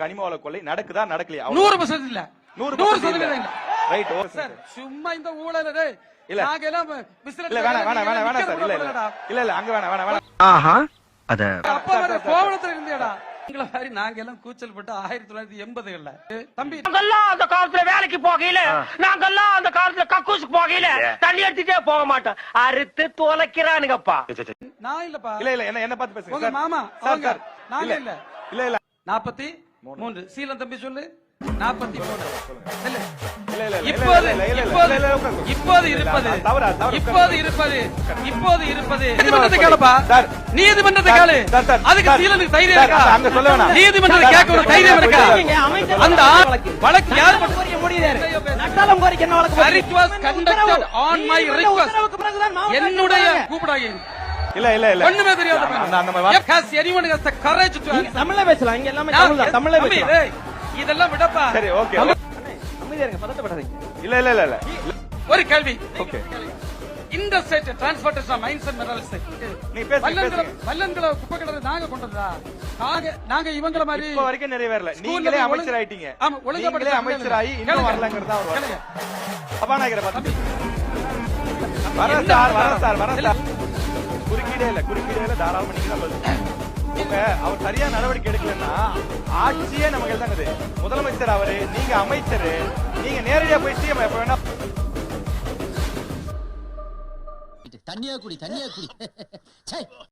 கனிம வள கொள்ளை நடக்குதா நடக்கலையா? 100% இல்ல. 100% இல்ல. Right okay sir. சும்மா இந்த ஊழலே இல்ல நாங்க எல்லாம் பிசினஸ் இல்ல வேணாம் சார். இல்ல அங்க வேணாம். ஆஹா அத அப்பா வர கோவணத்துல இருந்தேடா. எங்கள மாதிரி நாங்க எல்லாம் கூச்சல் பட்டு 1980கள்ல தம்பி நாங்கெல்லாம் அந்த காலத்துல வேலைக்கு போகையில நாங்கெல்லாம் அந்த காலத்துல கக்கூசுக்கு போகையில தண்ணி எடுத்துட்டே போக மாட்டோம். அறுத்து தொலைக்கிறானுங்கப்பா. நான் இல்லப்பா. இல்ல என்ன பார்த்து பேசுங்க. உங்க மாமா அவங்க நாங்க இல்ல. இல்ல 43 சீலன் தம்பி சொல்லு 43 இல்ல இப்போது நீதிமன்றத்தை கேளுப்பா. நீதிமன்றத்தை கேளு. அதுக்கு சீலனுக்கு தைரியம் இருக்கா? அங்க சொல்ல வேணாம். நீதிமன்றத்தை கேட்க ஒரு தைரியம் இருக்கா? அந்த வழக்கு யார் நட்டாலம் கோரிக்கை என்ன வழக்கு? request conducted on my request. என்னுடைய கூப்பிடாங்க. இல்ல ஒண்ணுமே தெரியாது. has anyone has the courage to தமிழ்ல பேசலாம். இங்க எல்லாமே தமிழ்ல பேசலாம். இதெல்லாம் விடப்பா. சரி ஓகே. அமைதியா இருங்க, பதட்டப்படாதீங்க. இல்ல ஒரு கேள்வி. ஓகே. இந்த state transportation of mines and minerals நீ பேசுங்க. வல்லன்கள குப்பை கிடறது நாங்க கொண்டதா? நாங்க இவங்கள மாதிரி இப்ப வரைக்கும் நிறைவேறல. நீங்களே அமைச்சர் ஆயிட்டீங்க. ஆமா, நீங்களே அமைச்சராயி இன்னும் வரலங்கிறது தான் ஒரு சபாநாயகரை பார்த்து வர சார். குறுக்கீடே தாராளமா நீங்க தான் பதில். அவர் சரியா நடவடிக்கை எடுக்கலன்னா ஆட்சியே நமக்கு தாங்குது. முதலமைச்சர் அவரு, நீங்க அமைச்சர், நீங்க நேரடியா போய் சிஎம் எப்ப வேணா தண்ணியா குடி